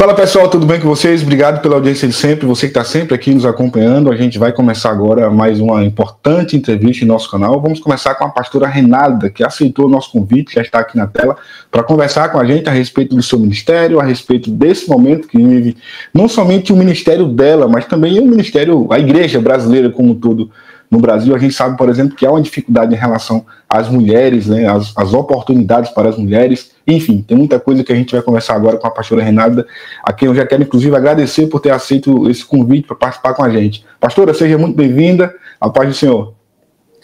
Fala pessoal, tudo bem com vocês? Obrigado pela audiência de sempre, você que está sempre aqui nos acompanhando. A gente vai começar agora mais uma importante entrevista em nosso canal. Vamos começar com a pastora Renalda, que aceitou o nosso convite, já está aqui na tela, para conversar com a gente a respeito do seu ministério, a respeito desse momento que vive, não somente o ministério dela, mas também o ministério, a igreja brasileira como um todo. No Brasil, a gente sabe, por exemplo, que há uma dificuldade em relação às mulheres, né, as oportunidades para as mulheres. Enfim, tem muita coisa que a gente vai conversar agora com a pastora Renalda, a quem eu já quero, inclusive, agradecer por ter aceito esse convite para participar com a gente. Pastora, seja muito bem-vinda. A paz do Senhor.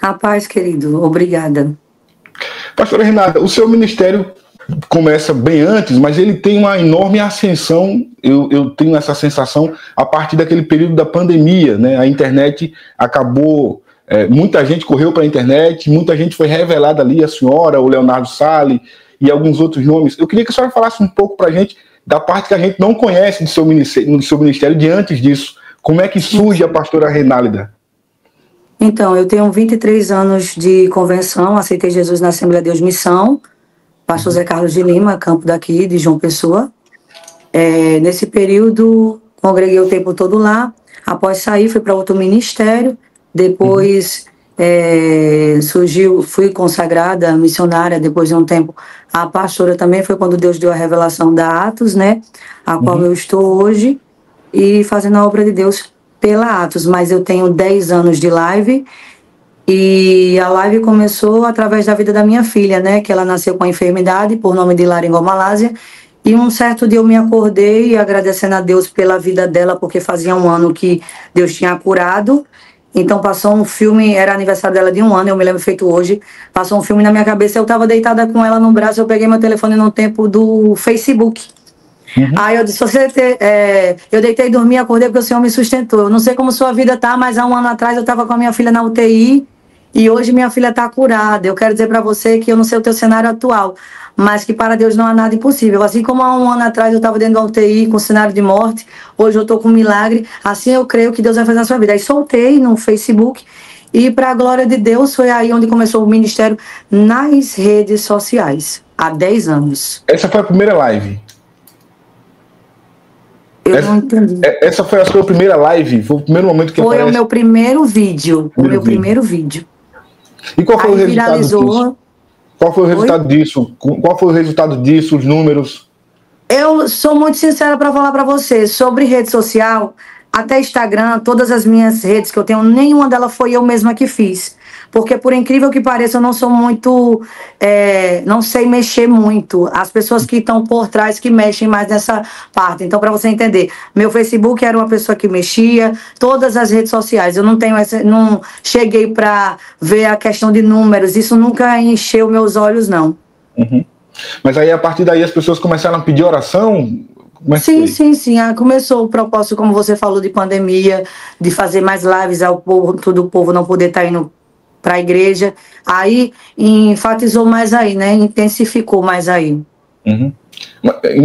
A paz, querido. Obrigada. Pastora Renalda, o seu ministério começa bem antes, mas ele tem uma enorme ascensão, eu tenho essa sensação, a partir daquele período da pandemia, né? A internet acabou, muita gente correu para a internet, muita gente foi revelada ali, a senhora, o Leonardo Sale e alguns outros nomes. Eu queria que a senhora falasse um pouco para a gente da parte que a gente não conhece do seu ministério de antes disso. Como é que surge a pastora Renalda? Então, eu tenho 23 anos de convenção, aceitei Jesus na Assembleia de Deus Missão, pastor Zé Carlos de Lima, campo daqui, de João Pessoa. Nesse período, congreguei o tempo todo lá. Após sair, fui para outro ministério. Depois fui consagrada missionária, depois de um tempo. A pastora também foi quando Deus deu a revelação da Atos, né? A qual eu estou hoje, e fazendo a obra de Deus pela Atos. Mas eu tenho 10 anos de live. E a live começou através da vida da minha filha, né? Que ela nasceu com a enfermidade, por nome de laringomalásia. E um certo dia eu me acordei agradecendo a Deus pela vida dela, porque fazia um ano que Deus tinha curado. Então passou um filme, era aniversário dela de um ano, eu me lembro feito hoje. Passou um filme na minha cabeça, eu estava deitada com ela no braço, eu peguei meu telefone no tempo do Facebook. Aí eu disse, eu deitei e dormi, acordei porque o Senhor me sustentou. Eu não sei como sua vida tá, mas há um ano atrás eu estava com a minha filha na UTI, e hoje minha filha está curada. Eu quero dizer para você que eu não sei o teu cenário atual, mas que para Deus não há nada impossível. Assim como há um ano atrás eu estava dentro da UTI com cenário de morte, hoje eu estou com um milagre. Assim eu creio que Deus vai fazer na sua vida. Aí soltei no Facebook e, para a glória de Deus, foi aí onde começou o ministério nas redes sociais, há 10 anos. Essa foi a primeira live? Não entendi. Essa foi a sua primeira live? Foi o primeiro momento que aparece? Foi o meu primeiro vídeo. Primeiro vídeo. E qual foi o resultado disso? Qual foi o resultado disso? Qual foi o resultado disso, os números? Eu sou muito sincera para falar para você. Sobre rede social, até Instagram, todas as minhas redes que eu tenho, nenhuma delas foi eu mesma que fiz. Porque, por incrível que pareça, eu não sou muito... não sei mexer muito. As pessoas que estão por trás que mexem mais nessa parte. Então, para você entender, meu Facebook era uma pessoa que mexia, todas as redes sociais. Eu não tenho não cheguei para ver a questão de números. Isso nunca encheu meus olhos, não. Mas aí, a partir daí, as pessoas começaram a pedir oração? Sim. Começou o propósito, como você falou, de pandemia, de fazer mais lives ao povo, todo o povo não poder estar indo para a igreja. Aí enfatizou mais aí, né? Intensificou mais aí.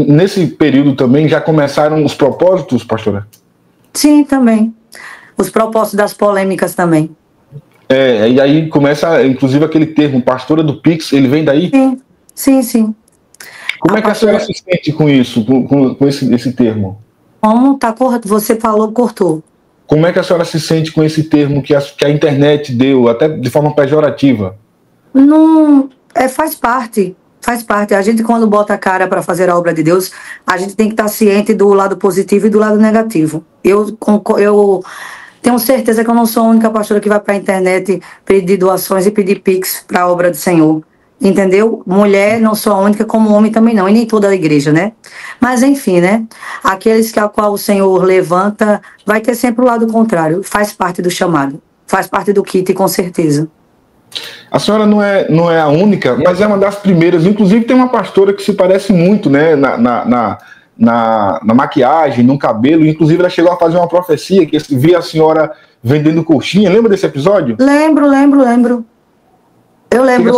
Nesse período também já começaram os propósitos, pastora? Sim, também. Os propósitos das polêmicas também. E aí começa, inclusive, aquele termo, pastora do Pix, ele vem daí? Sim. Como é que a senhora se sente com isso, com esse termo? Como tá correto? Você falou, cortou. Como é que a senhora se sente com esse termo que a internet deu, até de forma pejorativa? Não, faz parte. A gente, quando bota a cara para fazer a obra de Deus, a gente tem que estar ciente do lado positivo e do lado negativo. Eu tenho certeza que eu não sou a única pastora que vai para a internet pedir doações e pedir pix para a obra do Senhor. Entendeu? Mulher, não sou a única, como homem também não, e nem toda a igreja, né? Mas enfim, né? Aqueles que a qual o Senhor levanta, vai ter sempre o lado contrário. Faz parte do chamado, faz parte do kit, com certeza. A senhora não é a única, mas é uma das primeiras. Inclusive tem uma pastora que se parece muito, né? Na maquiagem, no cabelo. Inclusive ela chegou a fazer uma profecia que via a senhora vendendo coxinha. Lembra desse episódio? Lembro. Eu lembro.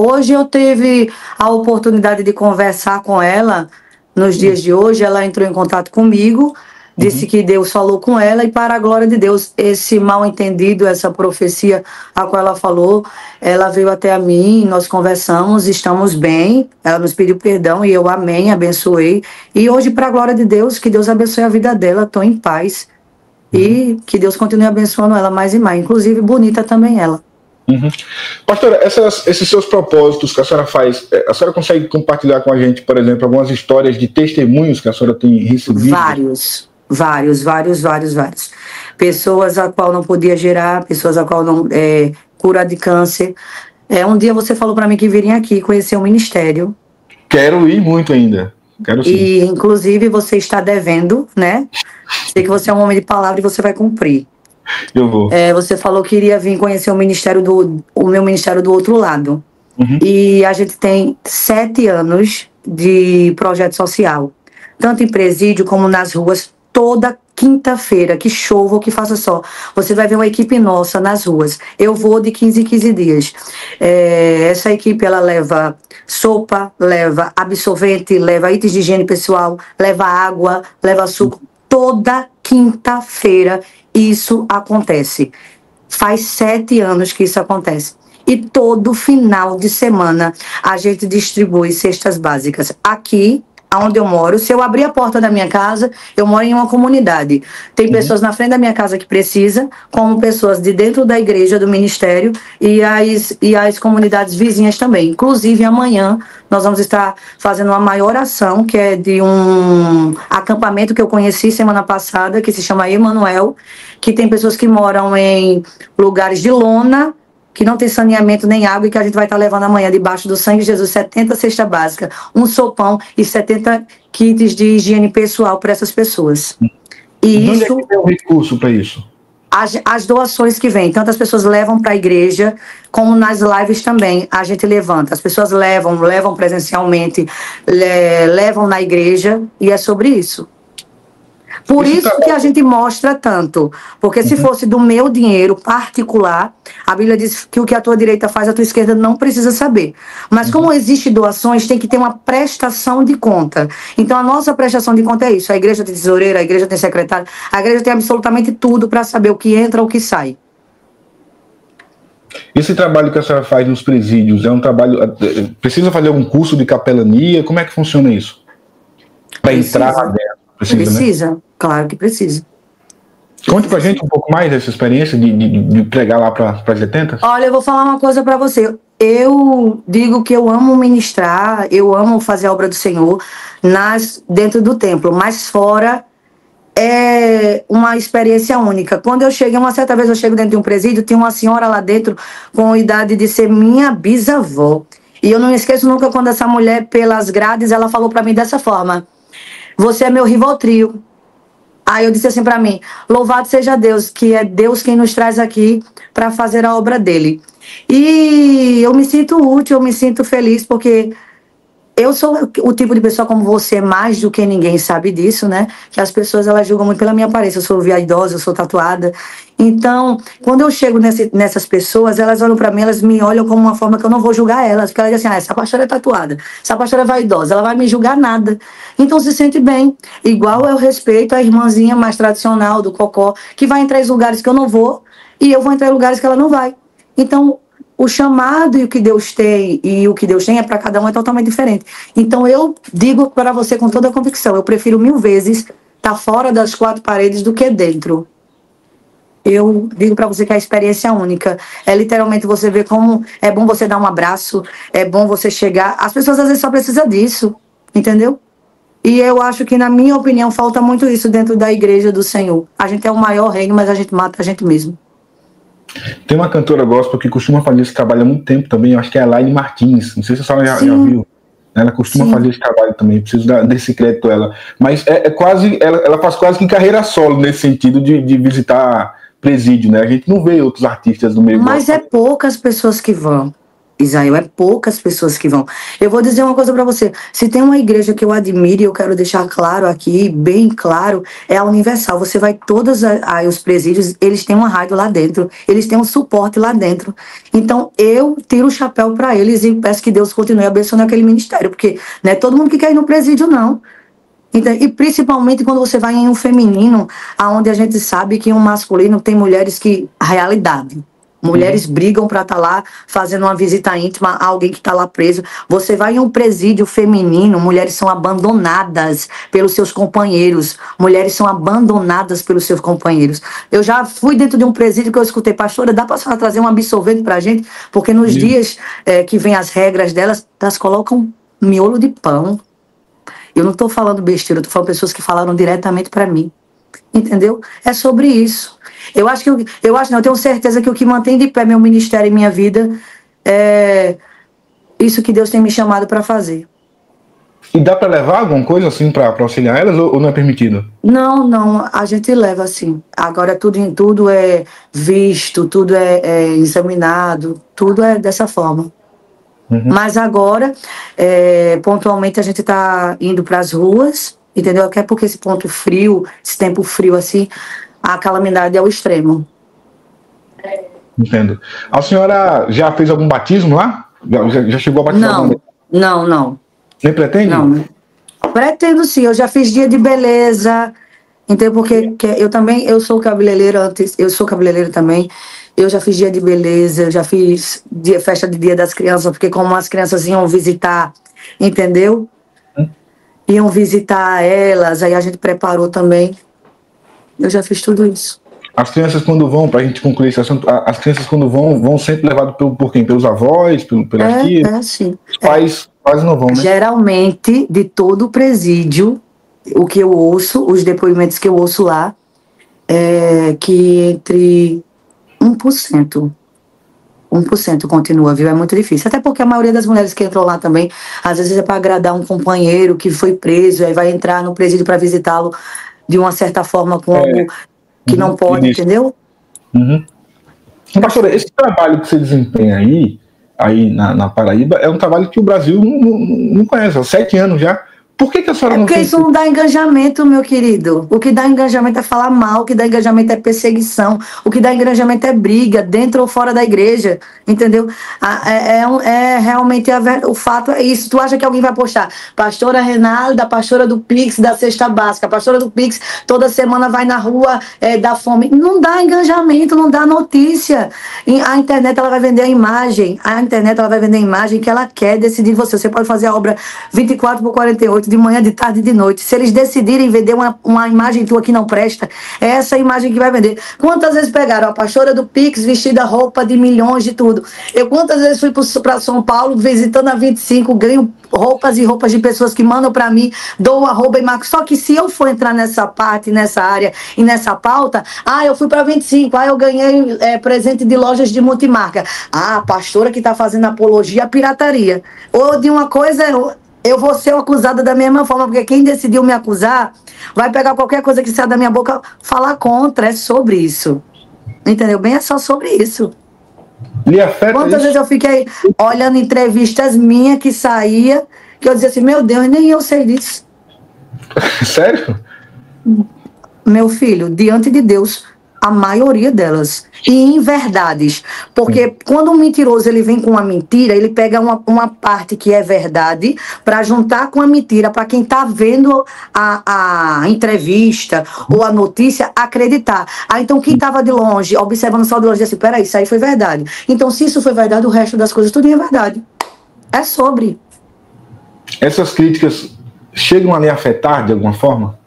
Hoje eu tive a oportunidade de conversar com ela, nos dias de hoje. Ela entrou em contato comigo, disse que Deus falou com ela e para a glória de Deus, esse mal entendido, essa profecia a qual ela falou, ela veio até a mim, nós conversamos, estamos bem, ela nos pediu perdão e eu amém, abençoei. E hoje, para a glória de Deus, que Deus abençoe a vida dela, estou em paz. E que Deus continue abençoando ela mais e mais, inclusive bonita também ela. Pastora, esses seus propósitos que a senhora faz, a senhora consegue compartilhar com a gente, por exemplo, algumas histórias de testemunhos que a senhora tem recebido? Vários. Pessoas a qual não podia gerar, pessoas a qual não cura de câncer. Um dia você falou para mim que viria aqui conhecer o ministério. Quero ir muito ainda. Quero sim. E inclusive você está devendo, né? Sei que você é um homem de palavra e você vai cumprir. Eu vou. Você falou que iria vir conhecer o meu ministério do outro lado. E a gente tem 7 anos de projeto social, tanto em presídio como nas ruas. Toda quinta-feira, que chova ou que faça sol, você vai ver uma equipe nossa nas ruas. Eu vou de 15 em 15 dias. Essa equipe, ela leva sopa, leva absorvente, leva itens de higiene pessoal, leva água, leva suco. Toda quinta-feira isso acontece. Faz 7 anos que isso acontece. E todo final de semana a gente distribui cestas básicas. Aqui, onde eu moro, se eu abrir a porta da minha casa, eu moro em uma comunidade. Tem pessoas na frente da minha casa que precisam, como pessoas de dentro da igreja, do ministério, e as comunidades vizinhas também. Inclusive, amanhã, nós vamos estar fazendo uma maior ação, que é de um acampamento que eu conheci semana passada, que se chama Emanuel, que tem pessoas que moram em lugares de lona, que não tem saneamento nem água, e que a gente vai estar levando amanhã, debaixo do sangue de Jesus, 70 cestas básicas, um sopão e 70 kits de higiene pessoal para essas pessoas. E onde isso, é que tem um recurso para isso? As doações que vêm, tanto as pessoas levam para a igreja, como nas lives também, a gente levanta. As pessoas levam presencialmente, levam na igreja, e é sobre isso. Por isso que a gente mostra tanto. Porque se fosse do meu dinheiro particular, a Bíblia diz que o que a tua direita faz, a tua esquerda não precisa saber. Mas como existe doações, tem que ter uma prestação de conta. Então a nossa prestação de conta é isso. A igreja tem tesoureira, a igreja tem secretário, a igreja tem absolutamente tudo para saber o que entra ou o que sai. Esse trabalho que a senhora faz nos presídios é um trabalho... Precisa fazer algum curso de capelania? Como é que funciona isso? Para entrar lá dentro? Precisa, né? Claro que precisa. Conte pra gente um pouco mais dessa experiência de pregar lá para as 70. Olha, eu vou falar uma coisa para você. Eu digo que eu amo ministrar, eu amo fazer a obra do Senhor dentro do templo, mas fora é uma experiência única. Quando eu cheguei, uma certa vez eu chego dentro de um presídio, tinha uma senhora lá dentro com a idade de ser minha bisavó. E eu não esqueço nunca quando essa mulher, pelas grades, ela falou para mim dessa forma: você é meu Rivotril. Aí eu disse assim para mim: louvado seja Deus, que é Deus quem nos traz aqui para fazer a obra dele. E eu me sinto útil, eu me sinto feliz, porque eu sou o tipo de pessoa como você, mais do que ninguém sabe disso, né? Que as pessoas, elas julgam muito pela minha aparência. Eu sou vaidosa, eu sou tatuada. Então, quando eu chego nessas pessoas, elas olham pra mim, elas me olham como uma forma que eu não vou julgar elas. Porque elas dizem assim: essa pastora é tatuada, essa pastora é vaidosa, ela vai me julgar nada. Então, se sente bem. Igual eu respeito a irmãzinha mais tradicional do Cocó, que vai entrar em lugares que eu não vou, e eu vou entrar em lugares que ela não vai. Então, o chamado e o que Deus tem é para cada um é totalmente diferente. Então eu digo para você com toda a convicção, eu prefiro 1000 vezes estar fora das 4 paredes do que dentro. Eu digo para você que a experiência é única. É literalmente você ver como é bom você dar um abraço, é bom você chegar. As pessoas às vezes só precisam disso, entendeu? E eu acho que, na minha opinião, falta muito isso dentro da igreja do Senhor. A gente é o maior reino, mas a gente mata a gente mesmo. Tem uma cantora gospel que costuma fazer esse trabalho há muito tempo também, eu acho que é a Laine Martins, não sei se a senhora já viu. Ela costuma fazer esse trabalho também, preciso desse crédito a ela. Mas ela faz quase que carreira solo nesse sentido de visitar presídio, né? A gente não vê outros artistas no meio. Mas é poucas pessoas que vão. Isael, é poucas pessoas que vão. Eu vou dizer uma coisa para você. Se tem uma igreja que eu admiro e eu quero deixar claro aqui, bem claro, é a Universal. Você vai todos os presídios, eles têm uma rádio lá dentro, eles têm um suporte lá dentro. Então eu tiro o chapéu para eles e peço que Deus continue abençoando aquele ministério, porque não é todo mundo que quer ir no presídio, não. Então, e principalmente quando você vai em um feminino, onde a gente sabe que em um masculino tem mulheres que... A realidade. Mulheres brigam para estar lá fazendo uma visita íntima a alguém que está lá preso. Você vai em um presídio feminino, mulheres são abandonadas pelos seus companheiros. Mulheres são abandonadas pelos seus companheiros. Eu já fui dentro de um presídio que eu escutei, pastora, dá para a senhora trazer um absorvente para a gente? Porque nos dias que vem as regras delas, elas colocam miolo de pão. Eu não estou falando besteira, eu estou falando pessoas que falaram diretamente para mim. Entendeu? É sobre isso. Eu tenho certeza que o que mantém de pé meu ministério e minha vida é isso que Deus tem me chamado para fazer. E dá para levar alguma coisa assim para auxiliar elas ou não é permitido? Não, a gente leva assim. Agora tudo é visto, tudo é examinado, tudo é dessa forma. Mas agora, pontualmente, a gente está indo para as ruas, entendeu? Até porque esse ponto frio, esse tempo frio assim, a calamidade é o extremo. Entendo. A senhora já fez algum batismo lá? Já chegou a batizar? Não. Nem pretende? Não. Pretendo sim, eu já fiz dia de beleza, entendeu? Porque eu sou cabeleireira antes, eu sou cabeleireira também. Eu já fiz dia de beleza, eu já fiz festa de Dia das Crianças, porque como as crianças iam visitar, entendeu? Iam visitar elas, aí a gente preparou também. Eu já fiz tudo isso. As crianças quando vão, pra gente concluir esse assunto, as crianças quando vão sempre levadas por quem? Pelos avós, pelas tias? Sim. Os pais quase não vão, né? Geralmente, de todo o presídio, o que eu ouço, os depoimentos que eu ouço lá, é que entre 1% continua, viu? É muito difícil. Até porque a maioria das mulheres que entram lá também, às vezes é para agradar um companheiro que foi preso, aí vai entrar no presídio para visitá-lo de uma certa forma com algo que não pode, entendeu? Pastora, esse trabalho que você desempenha aí na Paraíba é um trabalho que o Brasil não conhece, há 7 anos já. Por que a senhora não porque isso não dá engajamento, meu querido. O que dá engajamento é falar mal, o que dá engajamento é perseguição, o que dá engajamento é briga, dentro ou fora da igreja, entendeu? Realmente o fato é isso. Tu acha que alguém vai postar? Pastora Renalda, pastora do Pix, da Cesta Básica, pastora do Pix, toda semana vai na rua dar fome. Não dá engajamento, não dá notícia. A internet, ela vai vender a imagem. A internet, ela vai vender a imagem que ela quer decidir você. Você pode fazer a obra 24/48, de manhã, de tarde e de noite. Se eles decidirem vender uma imagem tua que não presta, é essa imagem que vai vender. Quantas vezes pegaram a pastora do Pix vestida roupa de milhões de tudo? Eu quantas vezes fui para São Paulo visitando a 25, ganho roupas e roupas de pessoas que mandam para mim, dou arroba e marco. Só que se eu for entrar nessa parte, nessa área e nessa pauta, eu fui para 25, eu ganhei presente de lojas de multimarca. A pastora que está fazendo apologia à pirataria. Ou de uma coisa... Eu vou ser acusada da mesma forma, porque quem decidiu me acusar vai pegar qualquer coisa que saia da minha boca, falar contra. É sobre isso. Entendeu? Bem, é só sobre isso. Lhe afeta Quantas vezes eu fiquei olhando entrevistas minhas que saía, que eu dizia assim, meu Deus, nem eu sei disso. Sério? Meu filho, diante de Deus, a maioria delas, e em verdades, porque quando um mentiroso ele vem com uma mentira, ele pega uma parte que é verdade para juntar com a mentira, para quem está vendo a entrevista ou a notícia acreditar. Então quem estava de longe, observando só de longe, disse assim, peraí, isso aí foi verdade. Então se isso foi verdade, o resto das coisas tudo é verdade. É sobre. Essas críticas chegam a lhe afetar de alguma forma?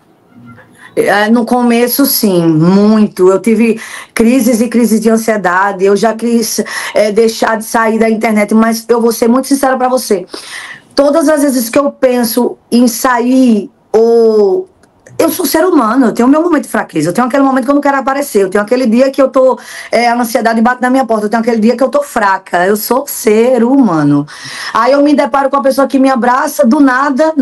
No começo, sim, muito. Eu tive crises e crises de ansiedade. Eu já quis deixar de sair da internet, mas eu vou ser muito sincera para você. Todas as vezes que eu penso em sair ou... Eu sou ser humano, eu tenho o meu momento de fraqueza, eu tenho aquele momento que eu não quero aparecer, eu tenho aquele dia que eu tô, a ansiedade bate na minha porta, eu tenho aquele dia que eu tô fraca, eu sou ser humano. Aí eu me deparo com a pessoa que me abraça do nada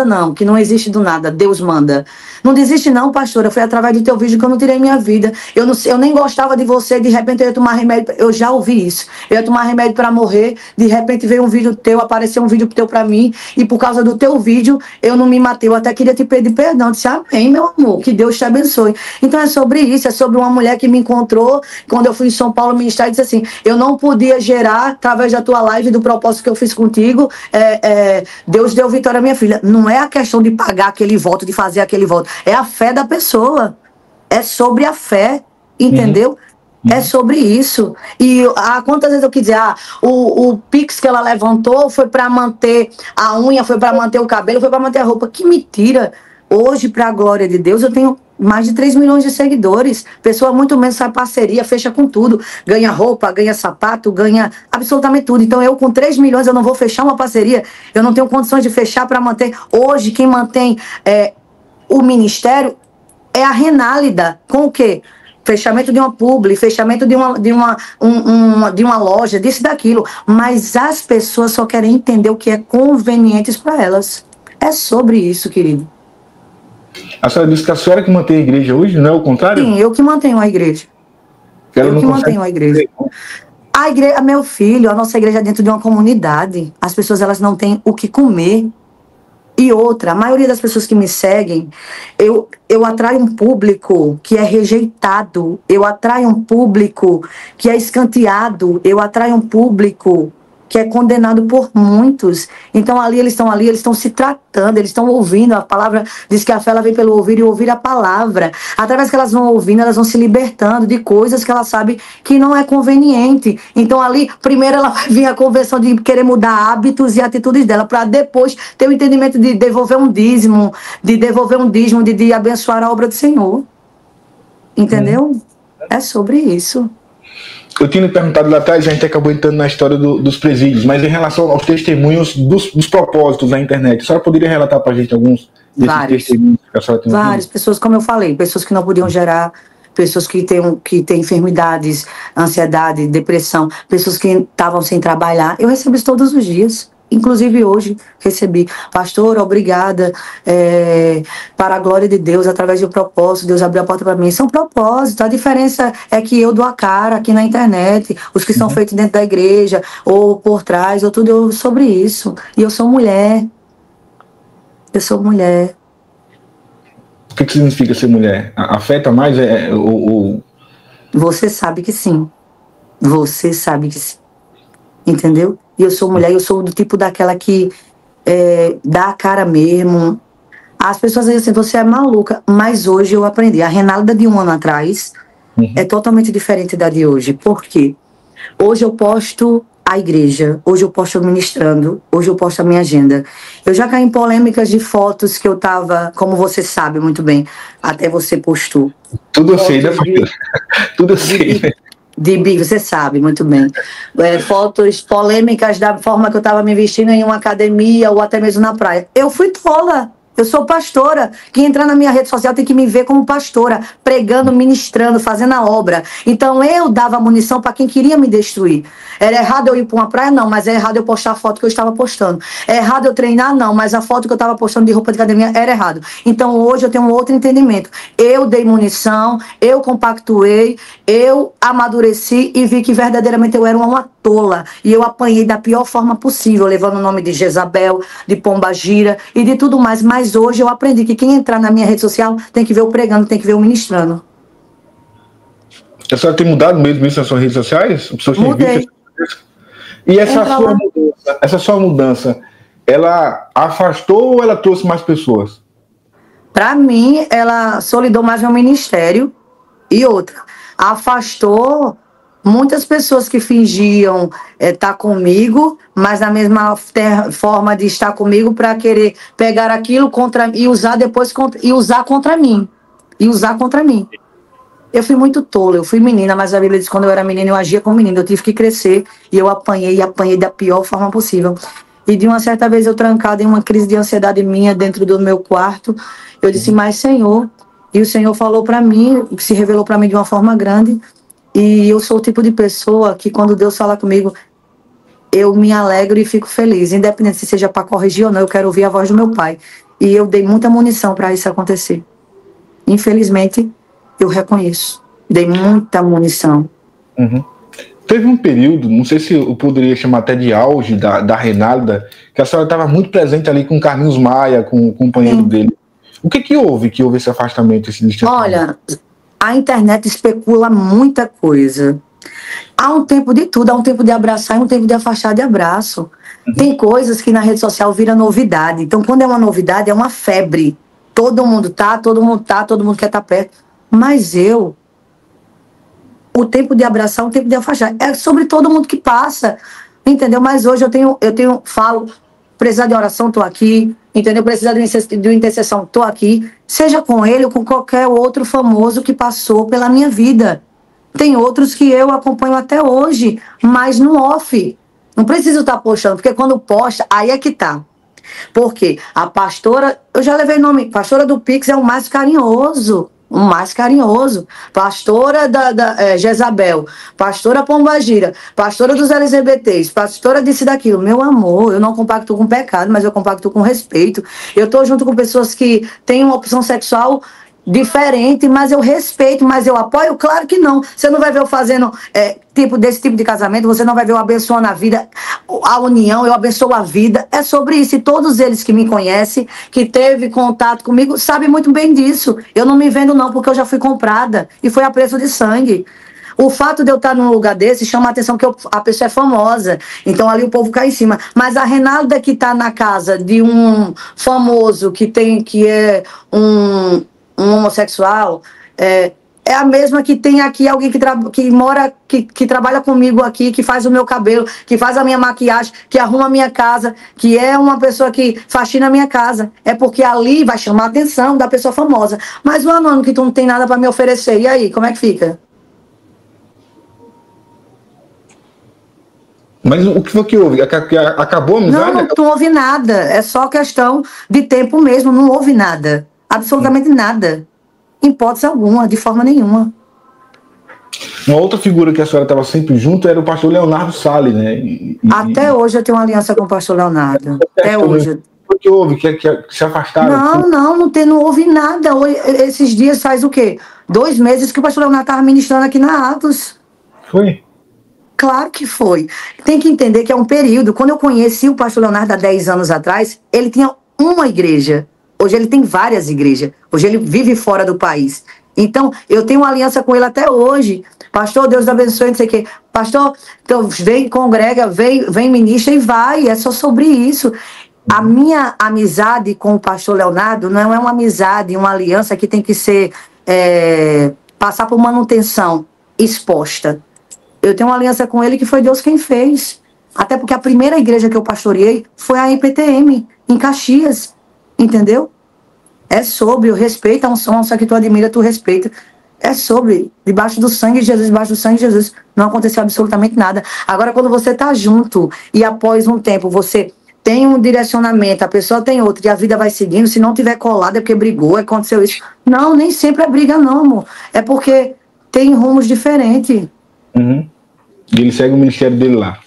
não, que não existe do nada, Deus manda. Não desiste não, pastora, foi através do teu vídeo que eu não tirei minha vida, eu nem gostava de você, de repente eu ia tomar remédio, eu já ouvi isso, eu ia tomar remédio para morrer, de repente veio um vídeo teu, apareceu um vídeo teu para mim, e por causa do teu vídeo, eu não me matei, eu até queria te pedir perdão, eu disse, Amém, meu amor, que Deus te abençoe. Então é sobre isso, é sobre uma mulher que me encontrou quando eu fui em São Paulo ministrar e disse assim, eu não podia gerar através da tua live, do propósito que eu fiz contigo, Deus deu vitória à minha filha. Não é a questão de pagar aquele voto, de fazer aquele voto, é a fé da pessoa, é sobre a fé, entendeu? É sobre isso. E quantas vezes eu quis dizer, o Pix que ela levantou foi para manter a unha, foi para manter o cabelo, foi para manter a roupa. Que mentira! Hoje, para a glória de Deus, eu tenho mais de 3 milhões de seguidores. Pessoa muito menos faz parceria, fecha com tudo. Ganha roupa, ganha sapato, ganha absolutamente tudo. Então eu com 3 milhões eu não vou fechar uma parceria. Eu não tenho condições de fechar para manter. Hoje quem mantém o ministério é a Renálida. Com o quê? Fechamento de uma publi, fechamento de uma loja, disso e daquilo. Mas as pessoas só querem entender o que é conveniente para elas. É sobre isso, querido. A senhora disse que a senhora que mantém a igreja hoje, não é o contrário? Sim, eu que mantenho a igreja. Eu que mantenho a igreja. A igreja, meu filho, a nossa igreja é dentro de uma comunidade. As pessoas, elas não têm o que comer. E outra, a maioria das pessoas que me seguem, eu atraio um público que é rejeitado, eu atraio um público que é escanteado, eu atraio um público que é condenado por muitos. Então eles estão se tratando, eles estão ouvindo. A palavra diz que a fé ela vem pelo ouvir e ouvir a palavra. Através que elas vão ouvindo, elas vão se libertando de coisas que elas sabem que não é conveniente. Então ali, primeiro ela vai vir a conversão de querer mudar hábitos e atitudes dela, para depois ter o entendimento de devolver um dízimo, de abençoar a obra do Senhor. Entendeu? É sobre isso. Eu tinha me perguntado lá atrás, a gente acabou entrando na história dos presídios, mas em relação aos testemunhos dos propósitos na internet, a senhora poderia relatar para a gente alguns desses testemunhos que a senhora tem? Várias pessoas, como eu falei, pessoas que não podiam gerar, pessoas que têm enfermidades, ansiedade, depressão, pessoas que estavam sem trabalhar. Eu recebo isso todos os dias. Inclusive hoje recebi, pastor, obrigada, para a glória de Deus, através do propósito, Deus abriu a porta para mim. São propósitos, a diferença é que eu dou a cara aqui na internet, os que são feitos dentro da igreja, ou por trás, ou tudo sobre isso. E eu sou mulher. Eu sou mulher. O que significa ser mulher? Afeta mais? Você sabe que sim. Você sabe que sim. Entendeu? E eu sou mulher, eu sou do tipo daquela que dá a cara mesmo. As pessoas dizem assim, você é maluca. Mas hoje eu aprendi. A Renálida de um ano atrás é totalmente diferente da de hoje. Por quê? Hoje eu posto a igreja, hoje eu posto ministrando, hoje eu posto a minha agenda. Eu já caí em polêmicas de fotos que eu tava, como você sabe muito bem, até você postou. Tudo eu sei, né, família? Tudo eu sei, né? Você sabe muito bem. Fotos polêmicas da forma que eu estava me vestindo em uma academia ou até mesmo na praia. Eu fui tola. Eu sou pastora. Quem entrar na minha rede social tem que me ver como pastora, pregando, ministrando, fazendo a obra. Então eu dava munição para quem queria me destruir. Era errado eu ir para uma praia? Não, mas é errado eu postar a foto que eu estava postando. É errado eu treinar? Não, mas a foto que eu estava postando de roupa de academia era errado. Então hoje eu tenho um outro entendimento. Eu dei munição, eu compactuei, eu amadureci e vi que verdadeiramente eu era uma tola. E eu apanhei da pior forma possível, levando o nome de Jezabel, de Pombagira e de tudo mais. Mas hoje eu aprendi que quem entrar na minha rede social tem que ver eu pregando, tem que ver eu ministrando. A senhora tem mudado mesmo isso nas suas redes sociais? Mudei. E essa sua mudança, ela afastou ou ela trouxe mais pessoas? Para mim, ela solidou mais meu ministério. E outra, afastou muitas pessoas que fingiam estar comigo, mas na mesma forma de estar comigo para querer pegar aquilo e usar depois e usar contra mim. Eu fui muito tola, eu fui menina, mas a Bíblia diz que quando eu era menina eu agia como menina, eu tive que crescer e eu apanhei da pior forma possível. E de uma certa vez eu trancada em uma crise de ansiedade minha dentro do meu quarto, eu disse, mas Senhor, e o Senhor falou para mim, se revelou para mim de uma forma grande, e eu sou o tipo de pessoa que quando Deus fala comigo, eu me alegro e fico feliz, independente se seja para corrigir ou não, eu quero ouvir a voz do meu Pai. E eu dei muita munição para isso acontecer. Infelizmente, eu reconheço. Dei muita munição. Teve um período, não sei se eu poderia chamar até de auge da Renálida, que a senhora estava muito presente ali com o Carlinhos Maia, com o companheiro dele. O que houve esse afastamento, esse distanciamento? Olha, a internet especula muita coisa. Há um tempo de tudo, há um tempo de abraçar e um tempo de afastar de abraço. Tem coisas que na rede social vira novidade. Então, quando é uma novidade, é uma febre. Todo mundo todo mundo quer estar perto. Mas o tempo de abraçar, o tempo de afastar, é sobre todo mundo que passa, entendeu? Mas hoje falo, precisar de oração, tô aqui, entendeu? Precisar de intercessão, tô aqui. Seja com ele ou com qualquer outro famoso que passou pela minha vida. Tem outros que eu acompanho até hoje, mas no off. Não preciso estar postando, porque quando posta, aí é que tá. Porque a pastora, eu já levei nome, pastora do Pix é o mais carinhoso. O mais carinhoso. Pastora da Jezabel, pastora Pombagira, pastora dos LGBTs, pastora disso e daquilo. Meu amor, eu não compacto com pecado, mas eu compacto com respeito. Eu tô junto com pessoas que têm uma opção sexual diferente, mas eu respeito, mas eu apoio? Claro que não. Você não vai ver eu fazendo desse tipo de casamento, você não vai ver eu abençoando a vida, a união, eu abençoo a vida. É sobre isso. E todos eles que me conhecem, que teve contato comigo, sabem muito bem disso. Eu não me vendo não, porque eu já fui comprada e foi a preço de sangue. O fato de eu estar num lugar desse chama a atenção que a pessoa é famosa. Então ali o povo cai em cima. Mas a Renalda que está na casa de um famoso que é um homossexual, é a mesma que tem aqui alguém que mora, que trabalha comigo aqui, que faz o meu cabelo, que faz a minha maquiagem, que arruma a minha casa, que é uma pessoa que faxina a minha casa. É porque ali vai chamar a atenção da pessoa famosa. Mas o anônimo que tu não tem nada para me oferecer, e aí, como é que fica? Mas o que foi que houve? Acabou a amizade? Não houve nada. É só questão de tempo mesmo, não houve nada. Absolutamente nada. Em hipótese alguma, de forma nenhuma. Uma outra figura que a senhora estava sempre junto era o pastor Leonardo Salles, né? Até hoje eu tenho uma aliança com o pastor Leonardo. Até hoje. O que houve? Que se afastaram? Não houve nada. Esses dias faz o quê? 2 meses que o pastor Leonardo estava ministrando aqui na Atos. Foi? Claro que foi. Tem que entender que é um período. Quando eu conheci o pastor Leonardo há 10 anos atrás, ele tinha uma igreja. Hoje ele tem várias igrejas. Hoje ele vive fora do país. Então, eu tenho uma aliança com ele até hoje. Pastor, Deus abençoe, não sei o quê. Pastor, então vem, congrega, vem ministra e vai. É só sobre isso. A minha amizade com o pastor Leonardo não é uma amizade, uma aliança que tem que ser passar por manutenção exposta. Eu tenho uma aliança com ele que foi Deus quem fez. Até porque a primeira igreja que eu pastoreei foi a IPTM, em Caxias. Entendeu? É sobre o respeito a um som que tu admira, tu respeita. É sobre, debaixo do sangue de Jesus, debaixo do sangue de Jesus, não aconteceu absolutamente nada. Agora, quando você tá junto e após um tempo você tem um direcionamento, a pessoa tem outro e a vida vai seguindo, se não tiver colado é porque brigou, aconteceu isso. Não, nem sempre é briga não, amor. É porque tem rumos diferentes. Uhum. E ele segue o ministério dele lá.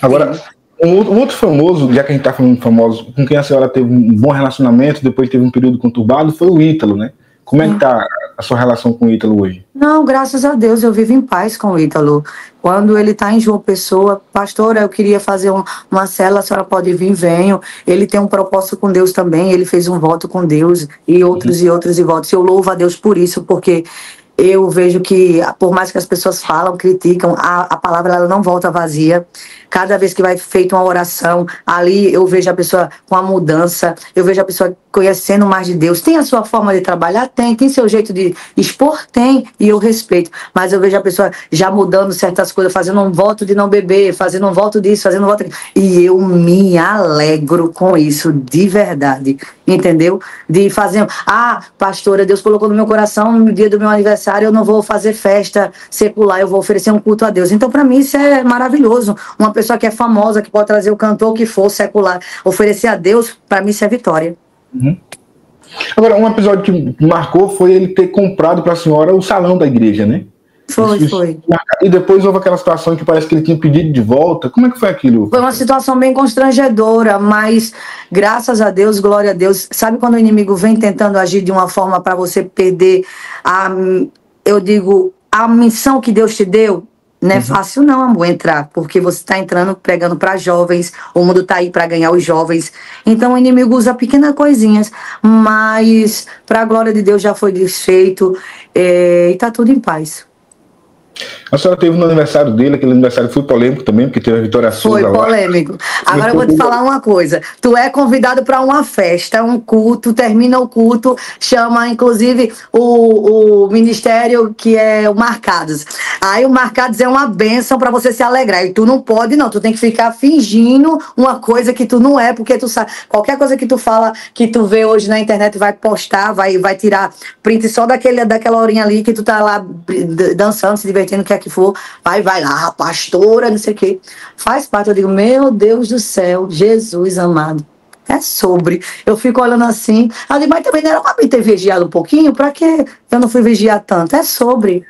Agora... Sim. Um outro famoso, já que a gente está falando de famoso, com quem a senhora teve um bom relacionamento, depois teve um período conturbado, foi o Ítalo, né? Como é que está a sua relação com o Ítalo hoje? Não, graças a Deus, eu vivo em paz com o Ítalo. Quando ele está em João Pessoa, pastora, eu queria fazer uma célula, a senhora pode vir, venho. Ele tem um propósito com Deus também, ele fez um voto com Deus e outros e outros e votos. Eu louvo a Deus por isso, porque... eu vejo que, por mais que as pessoas falam, criticam, a palavra ela não volta vazia. Cada vez que vai feita uma oração, ali eu vejo a pessoa com a mudança, eu vejo a pessoa conhecendo mais de Deus. Tem a sua forma de trabalhar? Tem seu jeito de expor? Tem, e eu respeito. Mas eu vejo a pessoa já mudando certas coisas, fazendo um voto de não beber, fazendo um voto disso, fazendo um voto disso. E eu me alegro com isso, de verdade. Entendeu? De fazer... pastora, Deus colocou no meu coração, no dia do meu aniversário, eu não vou fazer festa secular, eu vou oferecer um culto a Deus. Então, para mim, isso é maravilhoso. Uma pessoa que é famosa, que pode trazer o cantor que for secular, oferecer a Deus, para mim, isso é vitória. Uhum. Agora, um episódio que marcou foi ele ter comprado para a senhora o salão da igreja, né? Foi. E depois houve aquela situação que parece que ele tinha pedido de volta. Como é que foi aquilo? Foi uma situação bem constrangedora, mas graças a Deus, glória a Deus. Sabe quando o inimigo vem tentando agir de uma forma para você perder a missão que Deus te deu? Não é fácil não, amor, entrar, porque você está entrando, pregando para jovens, o mundo está aí para ganhar os jovens. Então o inimigo usa pequenas coisinhas, mas para a glória de Deus já foi desfeito, e está tudo em paz. A senhora teve no aniversário dele, aquele aniversário foi polêmico também, porque teve a Vitória Souza lá. Foi polêmico. Agora eu vou te falar uma coisa. Tu é convidado para uma festa, um culto, termina o culto, chama inclusive o ministério que é o Marcados. Aí o Marcados é uma bênção para você se alegrar. E tu não pode, não. Tu tem que ficar fingindo uma coisa que tu não é, porque tu sabe. Qualquer coisa que tu fala, que tu vê hoje na internet, vai postar, vai tirar print só daquela horinha ali que tu tá lá dançando, se divertindo, o que é que for. Vai lá, pastora, não sei o quê. Faz parte, eu digo, meu Deus do céu, Jesus amado. É sobre. Eu fico olhando assim. Eu digo, mas também não era pra mim ter vigiado um pouquinho? Pra que eu não fui vigiar tanto? É sobre.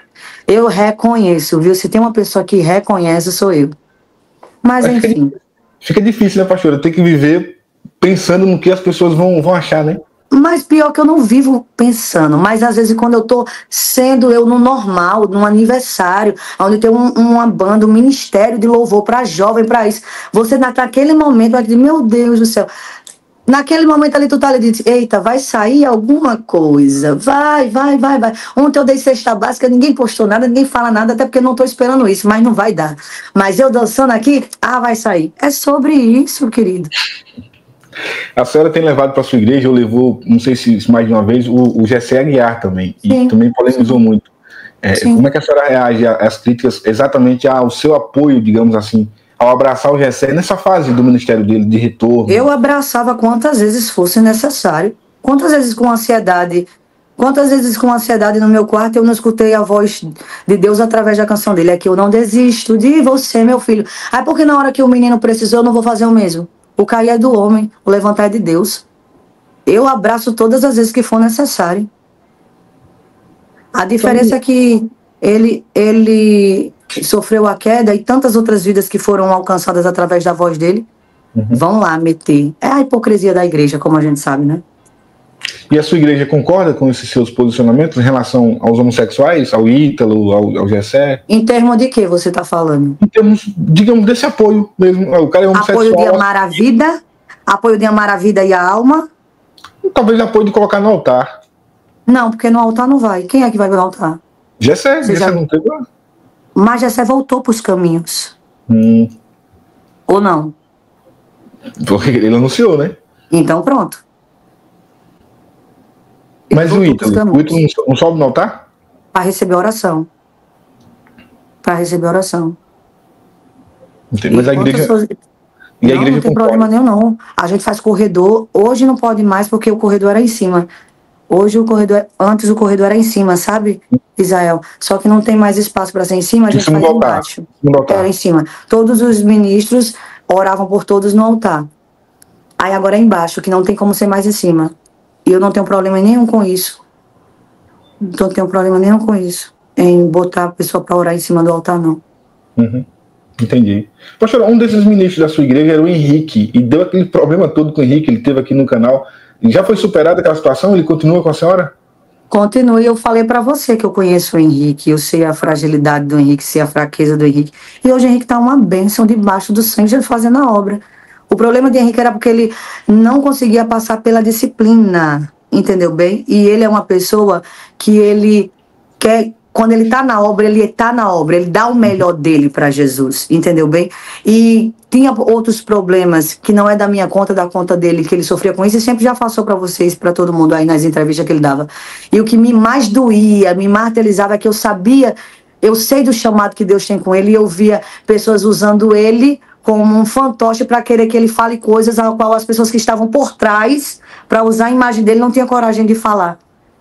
Eu reconheço, viu? Se tem uma pessoa que reconhece, sou eu. Mas enfim. Fica difícil, né, pastora? Tem que viver pensando no que as pessoas vão achar, né? Mas pior que eu não vivo pensando. Mas às vezes quando eu tô sendo eu no normal, num aniversário, onde tem uma banda, um ministério de louvor para jovem, para isso, você naquele momento vai dizer, meu Deus do céu. Naquele momento ali tu tá ali e diz, eita, vai sair alguma coisa, vai. Ontem eu dei cesta básica, ninguém postou nada, ninguém fala nada, até porque eu não tô esperando isso, mas não vai dar. Mas eu dançando aqui, vai sair. É sobre isso, querido. A senhora tem levado para sua igreja, ou levou, não sei se mais de uma vez, o Gessé Aguiar também, Sim. E também polemizou muito. Como é que a senhora reage às críticas, exatamente ao seu apoio, digamos assim, ao abraçar o Gessé nessa fase do ministério dele, de retorno? Eu abraçava quantas vezes fosse necessário. Quantas vezes com ansiedade no meu quarto eu não escutei a voz de Deus através da canção dele. É que eu não desisto de você, meu filho. Aí porque na hora que o menino precisou eu não vou fazer o mesmo. O cair é do homem, o levantar é de Deus. Eu abraço todas as vezes que for necessário. A diferença é que ele sofreu a queda e tantas outras vidas que foram alcançadas através da voz dele vão lá meter. É a hipocrisia da igreja, como a gente sabe, né? E a sua igreja concorda com esses seus posicionamentos em relação aos homossexuais, ao Ítalo, ao Gessé? Em termos de que você está falando? Em termos, digamos, desse apoio mesmo. O cara é homossexual. Apoio de amar a vida? Apoio de amar a vida e a alma? Talvez apoio de colocar no altar. Não, porque no altar não vai. Quem é que vai no altar? Gessé não teve lá. Mas Gessé voltou para os caminhos. Ou não? Ele anunciou, né? Então pronto. Mas o Ítalo não sobe no altar? Para receber oração. Para receber oração. Mas a igreja... E a igreja não tem problema nenhum, não. A gente faz corredor. Hoje não pode mais porque o corredor era em cima. Hoje antes o corredor era em cima, sabe, Israel? Só que não tem mais espaço para ser em cima, a gente faz embaixo. Era em cima. Todos os ministros oravam por todos no altar. Aí agora é embaixo, que não tem como ser mais em cima. E eu não tenho problema nenhum com isso. Não tenho problema nenhum com isso. Em botar a pessoa para orar em cima do altar, não. Entendi. Pastor, um desses ministros da sua igreja era o Henrique. E deu aquele problema todo com o Henrique, ele teve aqui no canal. Já foi superada aquela situação? Ele continua com a senhora? Continue. Eu falei para você que eu conheço o Henrique. Eu sei a fragilidade do Henrique, sei a fraqueza do Henrique. E hoje o Henrique está uma bênção debaixo do sangue, já fazendo a obra. O problema de Henrique era porque ele não conseguia passar pela disciplina, entendeu bem? E ele é uma pessoa que ele quer, quando ele está na obra, ele dá o melhor dele para Jesus, entendeu bem? E tinha outros problemas que não é da minha conta, da conta dele, que ele sofria com isso, e sempre já passou para vocês, para todo mundo aí nas entrevistas que ele dava. E o que me mais doía, me martirizava, é que eu sei do chamado que Deus tem com ele, e eu via pessoas usando ele como um fantoche para querer que ele fale coisas ao qual as pessoas que estavam por trás, para usar a imagem dele, não tinham coragem de falar.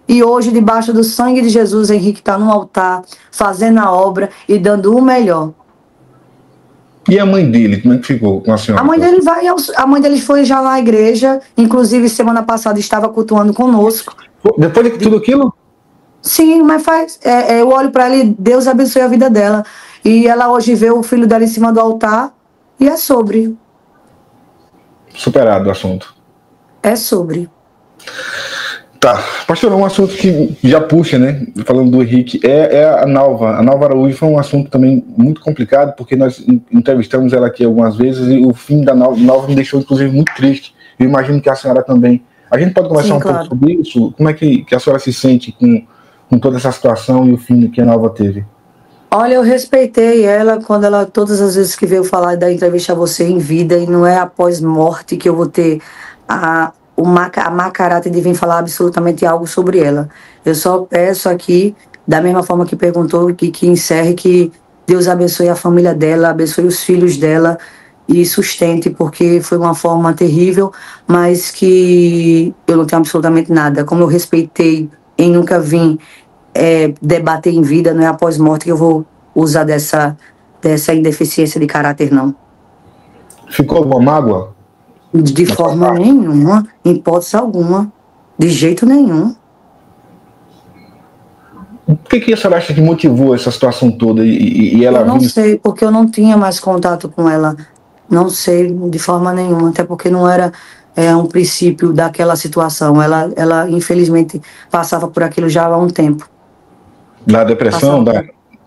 E hoje, debaixo do sangue de Jesus, Henrique está no altar, fazendo a obra e dando o melhor. E a mãe dele, como é que ficou com a senhora? A mãe dele foi já lá à igreja, inclusive semana passada estava cultuando conosco. Depois de tudo aquilo? Sim, mas eu olho para ela e Deus abençoe a vida dela. E ela hoje vê o filho dela em cima do altar. E é sobre. Superado o assunto. É sobre. Tá, pastor, um assunto que já puxa, né? Falando do Henrique, é a Nalva. A Nalva Araújo foi um assunto também muito complicado, porque nós entrevistamos ela aqui algumas vezes e o fim da Nalva me deixou, inclusive, muito triste. Eu imagino que a senhora também. A gente pode conversar pouco sobre isso? Como é que a senhora se sente com toda essa situação e o fim que a Nalva teve? Olha, eu respeitei ela quando ela, todas as vezes que veio falar da entrevista a você em vida, e não é após morte que eu vou ter a má caráter de vir falar absolutamente algo sobre ela. Eu só peço aqui, da mesma forma que perguntou, que encerre, que Deus abençoe a família dela, abençoe os filhos dela e sustente, porque foi uma forma terrível, mas que eu não tenho absolutamente nada. Como eu respeitei em nunca vim debater em vida, não é após morte que eu vou usar dessa indeficiência de caráter, não. Ficou alguma mágoa? De forma nenhuma, em hipótese alguma, de jeito nenhum. O que a senhora acha que motivou essa situação toda? E ela eu não sei, porque eu não tinha mais contato com ela. Não sei de forma nenhuma, até porque não era um princípio daquela situação. Ela infelizmente, passava por aquilo já há um tempo. Da depressão, da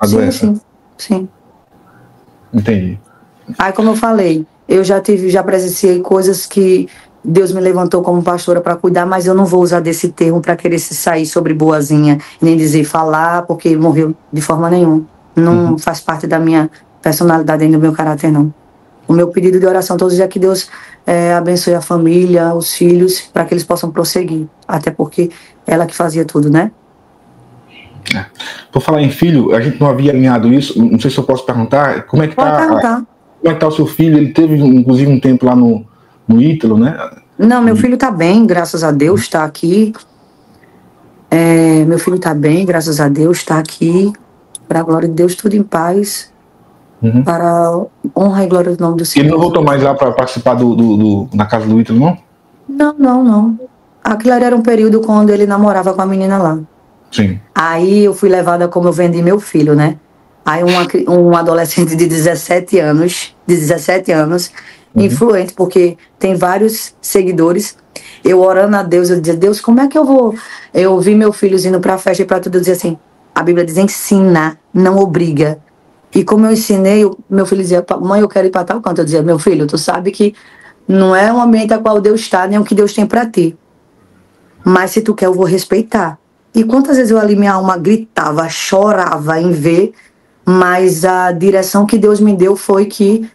doença? Sim. Entendi. Aí, como eu falei, eu já presenciei coisas que Deus me levantou como pastora para cuidar, mas eu não vou usar desse termo para querer se sair sobre boazinha, nem dizer falar, porque morreu de forma nenhuma. Não faz parte da minha personalidade, nem do meu caráter, não. O meu pedido de oração todos os dias é que Deus abençoe a família, os filhos, para que eles possam prosseguir. Até porque ela que fazia tudo, né? Por falar em filho, a gente não havia alinhado isso, não sei se eu posso perguntar, como é que está o seu filho? Ele teve, inclusive, um tempo lá no Ítalo, né? Não, meu filho está bem, graças a Deus, está aqui. Meu filho está bem, graças a Deus, está aqui. Para a glória de Deus, tudo em paz. Para a honra e glória do nome do Senhor. Ele não voltou mais lá para participar na casa do Ítalo, não? Não. Aquilo era um período quando ele namorava com a menina lá. Sim. Aí eu fui levada como eu vendi meu filho, né? Aí um adolescente de 17 anos, influente, porque tem vários seguidores. Eu orando a Deus, eu dizia, Deus, como é que eu vou? Eu vi meu filho indo pra festa e pra tudo, eu dizia assim, a Bíblia diz, ensina, não obriga. E como eu ensinei, meu filho dizia, mãe, eu quero ir pra tal canto. Eu dizia, meu filho, tu sabe que não é um ambiente a qual Deus está, nem o que Deus tem pra ti. Mas se tu quer, eu vou respeitar. E quantas vezes eu ali, minha alma gritava, chorava em ver, mas a direção que Deus me deu foi que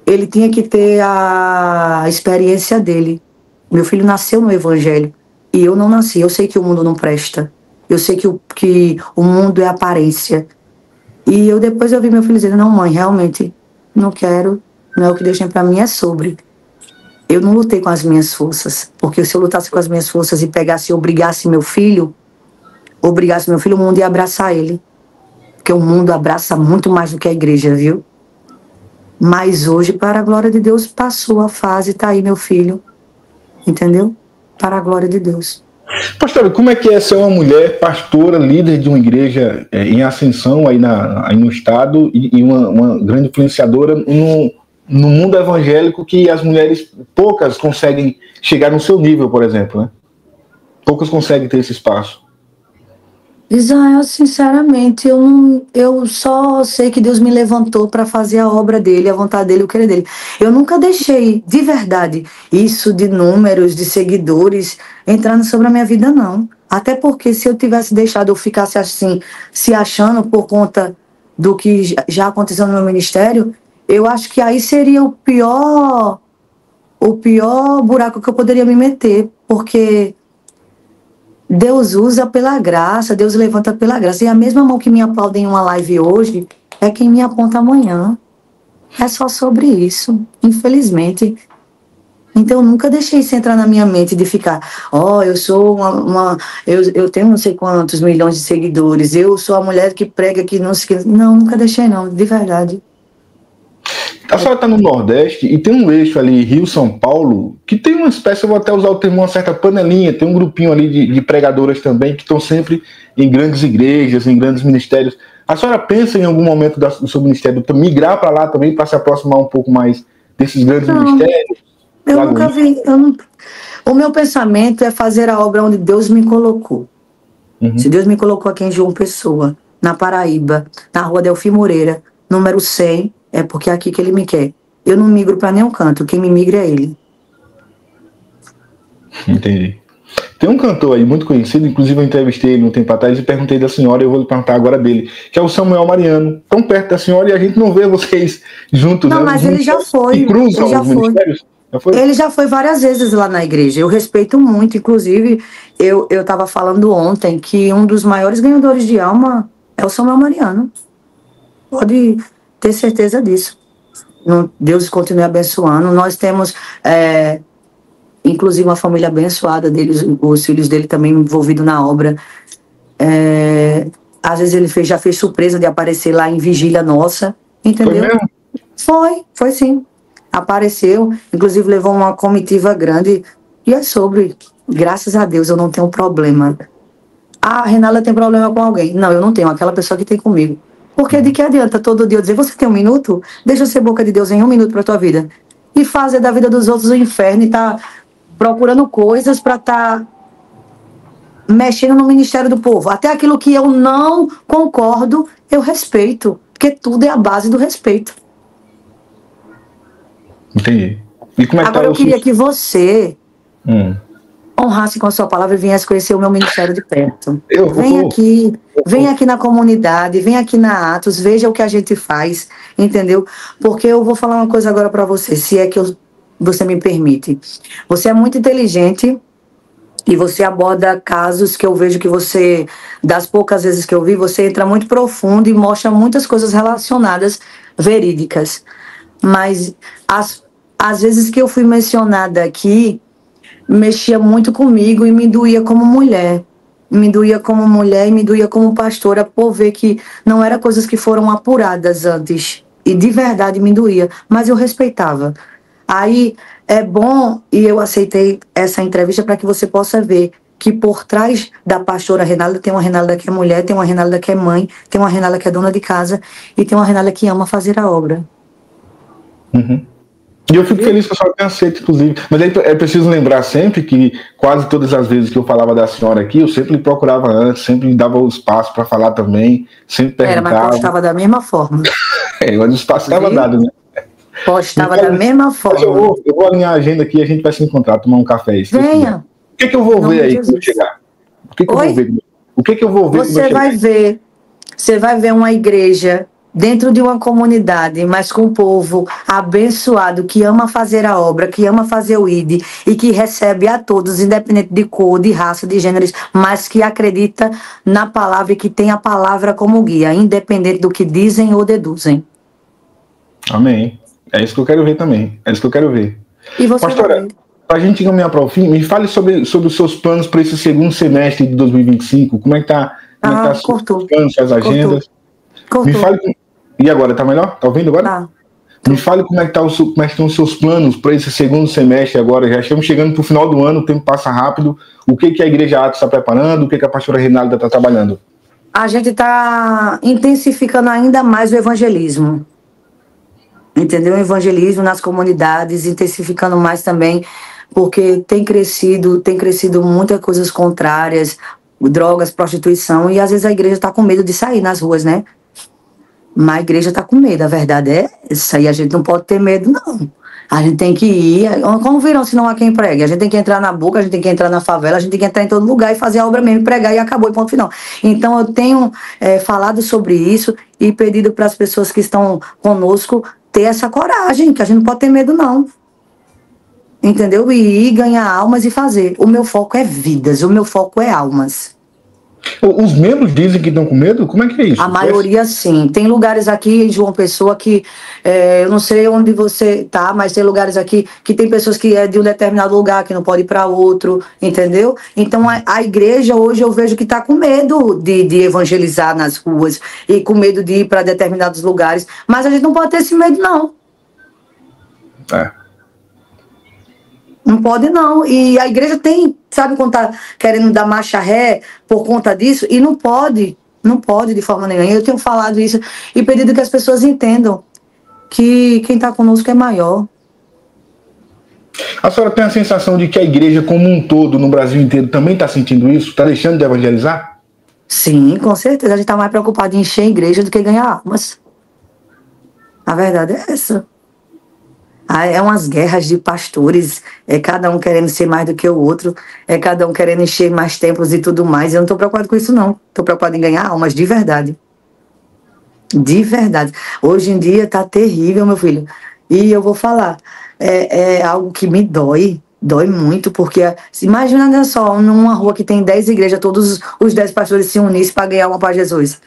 ele tinha que ter a experiência dele. Meu filho nasceu no Evangelho e eu não nasci. Eu sei que o mundo não presta. Eu sei que o mundo é aparência. E depois eu vi meu filho dizendo, não, mãe, realmente não quero, não é o que Deus tem pra mim, é sobre. Eu não lutei com as minhas forças, porque se eu lutasse com as minhas forças e pegasse e obrigasse meu filho, o mundo ia abraçar ele. Porque o mundo abraça muito mais do que a igreja, viu? Mas hoje, para a glória de Deus, passou a fase, tá aí meu filho. Entendeu? Para a glória de Deus. Pastor, como é que é ser uma mulher pastora, líder de uma igreja em ascensão aí no estado e uma grande influenciadora no mundo evangélico, que as mulheres, poucas conseguem chegar no seu nível, por exemplo, né? Poucas conseguem ter esse espaço. Israel, sinceramente, eu só sei que Deus me levantou para fazer a obra dele, a vontade dele, o querer dele. Eu nunca deixei, de verdade, isso de números, de seguidores, entrando sobre a minha vida, não. Até porque se eu tivesse deixado, eu ficasse assim, se achando por conta do que já aconteceu no meu ministério, eu acho que aí seria o pior buraco que eu poderia me meter, porque Deus usa pela graça, Deus levanta pela graça. E a mesma mão que me aplaude em uma live hoje é quem me aponta amanhã. É só sobre isso, infelizmente. Então eu nunca deixei isso entrar na minha mente de ficar, eu sou eu tenho não sei quantos milhões de seguidores, eu sou a mulher que prega que não se... Não, nunca deixei não, de verdade. A senhora está no Nordeste e tem um eixo ali, Rio-São Paulo, que tem uma espécie, eu vou até usar o termo, uma certa panelinha, tem um grupinho ali de pregadoras também, que estão sempre em grandes igrejas, em grandes ministérios. A senhora pensa em algum momento do seu ministério migrar para lá também, para se aproximar um pouco mais desses grandes ministérios? Eu nunca vi. O meu pensamento é fazer a obra onde Deus me colocou. Se Deus me colocou aqui em João Pessoa, na Paraíba, na rua Delfim Moreira, número 100, é porque é aqui que ele me quer. Eu não migro para nenhum canto, quem me migra é ele. Entendi. Tem um cantor aí muito conhecido, inclusive eu entrevistei ele um tempo atrás e perguntei da senhora, e eu vou lhe perguntar agora dele, que é o Samuel Mariano, tão perto da senhora e a gente não vê vocês juntos. Não, né? mas ele já foi. Ele Já foi várias vezes lá na igreja. Eu respeito muito. Inclusive, eu estava falando ontem que um dos maiores ganhadores de alma é o Samuel Mariano. Pode ter certeza disso. Deus continue abençoando. Nós temos, inclusive, uma família abençoada deles, os filhos dele também envolvidos na obra. Às vezes ele já fez surpresa de aparecer lá em vigília nossa. Entendeu? Foi mesmo? Foi sim. Apareceu, inclusive levou uma comitiva grande, e é sobre, graças a Deus, eu não tenho problema. Ah, a Renala tem problema com alguém. Não, eu não tenho, aquela pessoa que tem comigo. Porque de que adianta todo dia eu dizer, você tem um minuto? Deixa eu ser boca de Deus em um minuto para tua vida. E fazer da vida dos outros o inferno e tá procurando coisas para tá mexendo no ministério do povo. Até aquilo que eu não concordo, eu respeito. Porque tudo é a base do respeito. Entendi. E como é que agora tá eu queria que você honrasse com a sua palavra e viesse conhecer o meu ministério de perto. Vem aqui na comunidade, vem aqui na Atos, veja o que a gente faz, entendeu? Porque eu vou falar uma coisa agora para você, se é que você me permite. Você é muito inteligente e você aborda casos que eu vejo que você, das poucas vezes que eu vi, você entra muito profundo e mostra muitas coisas relacionadas, verídicas. Mas às vezes que eu fui mencionada aqui, mexia muito comigo e me doía como mulher. Me doía como mulher e me doía como pastora, por ver que não eram coisas que foram apuradas antes. E de verdade me doía, mas eu respeitava. Aí é bom, e eu aceitei essa entrevista para que você possa ver que por trás da pastora Renalda tem uma Renalda que é mulher, tem uma Renalda que é mãe, tem uma Renalda que é dona de casa e tem uma Renalda que ama fazer a obra. E eu fico feliz que a senhora tenha aceito, inclusive. Mas é preciso lembrar sempre que quase todas as vezes que eu falava da senhora aqui, eu sempre procurava antes, sempre dava o espaço para falar também, sempre perguntava. Mas postava da mesma forma. Mas o espaço estava dado, né? Postava da mesma forma. Eu vou alinhar a agenda aqui e a gente vai se encontrar, tomar um café. Venha. O que eu vou ver aí quando eu chegar? O que eu vou ver? Você vai ver uma igreja dentro de uma comunidade, mas com um povo abençoado, que ama fazer a obra, que ama fazer o ID e que recebe a todos, independente de cor, de raça, de gêneros, mas que acredita na palavra e que tem a palavra como guia, independente do que dizem ou deduzem. Amém. É isso que eu quero ver também. É isso que eu quero ver. E você, pastora, para a gente caminhar para o fim, me fale sobre os seus planos para esse segundo semestre de 2025. Como é que tá? Cortou. Os planos, as agendas? Cortou. Me fale. E agora, tá melhor? Tá ouvindo agora? Tá. Me fale como é que estão os seus planos para esse segundo semestre agora. Já estamos chegando para o final do ano, o tempo passa rápido. O que a Igreja Atos está preparando? O que a pastora Renalda está trabalhando? A gente está intensificando ainda mais o evangelismo. Entendeu? O evangelismo nas comunidades, intensificando mais também, porque tem crescido muitas coisas contrárias, drogas, prostituição, e às vezes a igreja está com medo de sair nas ruas, né? Mas a igreja está com medo, a verdade é essa, e a gente não pode ter medo, não. A gente tem que ir, como viram se não há quem pregue? A gente tem que entrar na boca, a gente tem que entrar na favela, a gente tem que entrar em todo lugar e fazer a obra mesmo, pregar e acabou, e ponto final. Então eu tenho falado sobre isso e pedido para as pessoas que estão conosco ter essa coragem, que a gente não pode ter medo, não. Entendeu? E ir ganhar almas e fazer. O meu foco é vidas, o meu foco é almas. Os membros dizem que estão com medo? Como é que é isso? A maioria sim. Tem lugares aqui em João Pessoa que, eu não sei onde você tá, mas tem lugares aqui que tem pessoas que é de um determinado lugar, que não pode ir para outro, entendeu? Então a igreja hoje eu vejo que está com medo de evangelizar nas ruas e com medo de ir para determinados lugares, mas a gente não pode ter esse medo, não. Não pode, não. E a igreja tem, sabe, quando tá querendo dar marcha ré por conta disso, e não pode de forma nenhuma. Eu tenho falado isso e pedido que as pessoas entendam que quem está conosco é maior. A senhora tem a sensação de que a igreja como um todo, no Brasil inteiro, também está sentindo isso? Está deixando de evangelizar? Sim, com certeza. A gente está mais preocupado em encher a igreja do que ganhar almas. A verdade é essa. É umas guerras de pastores, é cada um querendo ser mais do que o outro, é cada um querendo encher mais templos e tudo mais. Eu não estou preocupado com isso, não. Estou preocupado em ganhar almas de verdade. De verdade. Hoje em dia está terrível, meu filho. E eu vou falar, é algo que me dói muito, porque imagina só, numa rua que tem 10 igrejas, todos os 10 pastores se unissem para ganhar uma para Jesus.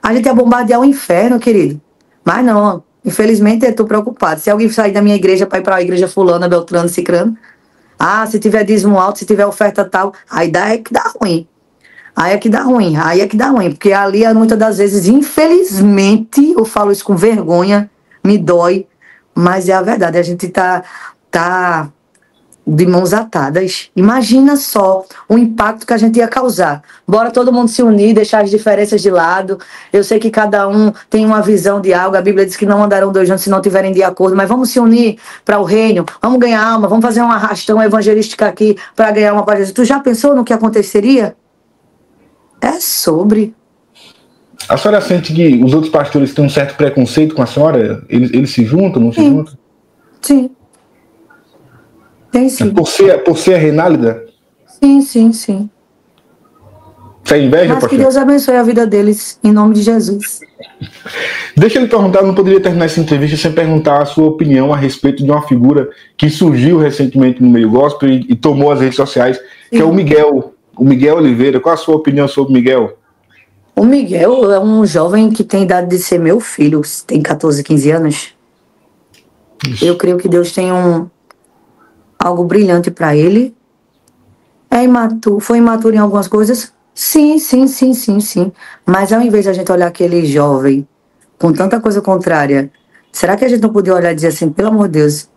A gente ia bombardear o inferno, querido. Mas não. Infelizmente, eu estou preocupado. Se alguém sair da minha igreja para ir para a igreja fulana, Beltrano, Cicrano, se tiver dízimo alto, se tiver oferta tal, aí é que dá ruim. Aí é que dá ruim, porque ali, muitas das vezes, infelizmente, eu falo isso com vergonha, me dói, mas é a verdade, a gente tá de mãos atadas. Imagina só o impacto que a gente ia causar. Bora todo mundo se unir, deixar as diferenças de lado. Eu sei que cada um tem uma visão de algo. A Bíblia diz que não andarão dois juntos se não estiverem de acordo, mas vamos se unir para o reino, vamos ganhar alma, vamos fazer uma arrastão evangelística aqui para ganhar uma para Jesus. Tu já pensou no que aconteceria? É sobre. A senhora sente que os outros pastores têm um certo preconceito com a senhora? Eles se juntam, não se juntam? Sim. Tem sim. Por ser a Reinalda? Sim. Você é inveja, mas pastor? Que Deus abençoe a vida deles, em nome de Jesus. Deixa eu lhe perguntar, eu não poderia terminar essa entrevista sem perguntar a sua opinião a respeito de uma figura que surgiu recentemente no meio gospel e tomou as redes sociais, que é o Miguel Oliveira. Qual a sua opinião sobre o Miguel? O Miguel é um jovem que tem idade de ser meu filho, tem 14, 15 anos. Isso. Eu creio que Deus tem algo brilhante para ele. Foi imaturo em algumas coisas? Sim. Mas ao invés de a gente olhar aquele jovem com tanta coisa contrária, será que a gente não podia olhar e dizer assim, pelo amor de Deus,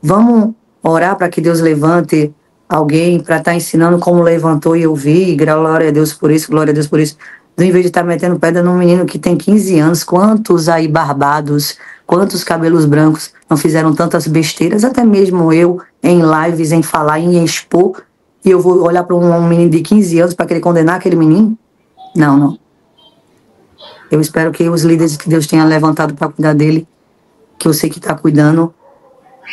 vamos orar para que Deus levante alguém para estar ensinando como levantou e eu vi, glória a Deus por isso, ao invés de estar metendo pedra num menino que tem 15 anos, quantos aí barbados, quantos cabelos brancos não fizeram tantas besteiras, até mesmo eu, em lives, em falar, em expor, e eu vou olhar para um menino de 15 anos para querer condenar aquele menino? Não. Eu espero que os líderes que Deus tenha levantado para cuidar dele, que eu sei que está cuidando,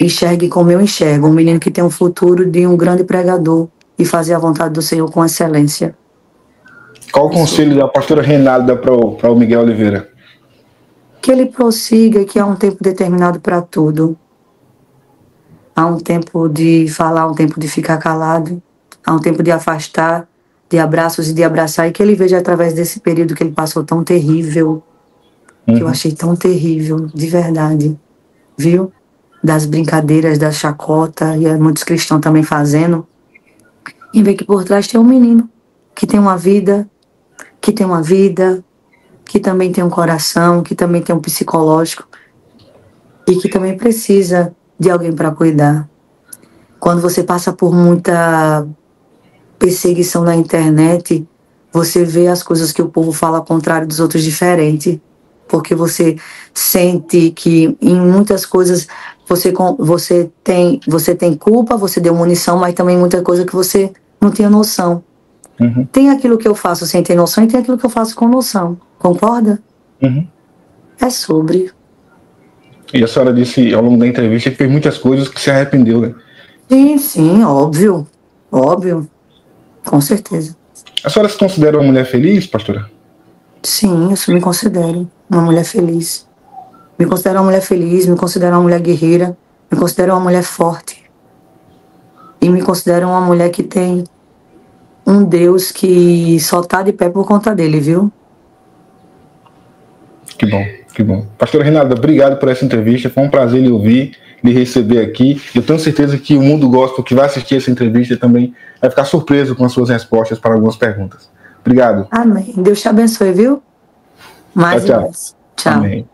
enxergue como eu enxergo, um menino que tem um futuro de um grande pregador e fazer a vontade do Senhor com excelência. Qual o conselho da pastora Reinalda para o Miguel Oliveira? Que ele prossiga, que há um tempo determinado para tudo. Há um tempo de falar, um tempo de ficar calado, há um tempo de afastar, de abraços e de abraçar, e que ele veja através desse período que ele passou tão terrível, que eu achei tão terrível, de verdade, viu? Das brincadeiras, da chacota, e muitos cristãos também fazendo, e ver que por trás tem um menino que tem uma vida, que também tem um coração, que também tem um psicológico, e que também precisa de alguém para cuidar. Quando você passa por muita perseguição na internet, você vê as coisas que o povo fala ao contrário dos outros diferente, porque você sente que em muitas coisas você tem culpa, você deu munição, mas também muita coisa que você não tinha noção. Tem aquilo que eu faço sem ter noção e tem aquilo que eu faço com noção. Concorda? É sobre. E a senhora disse ao longo da entrevista que fez muitas coisas que se arrependeu, né? Sim, óbvio. Com certeza. A senhora se considera uma mulher feliz, pastora? Sim, eu me considero uma mulher feliz. Me considero uma mulher feliz, me considero uma mulher guerreira, me considero uma mulher forte. E me considero uma mulher que tem um Deus que só tá de pé por conta dele, viu? Que bom. Pastora Reinalda, obrigado por essa entrevista. Foi um prazer lhe ouvir, lhe receber aqui. Eu tenho certeza que o mundo gospel que vai assistir essa entrevista também vai ficar surpreso com as suas respostas para algumas perguntas. Obrigado. Amém. Deus te abençoe, viu? Mais tchau. e mais. Tchau. Amém.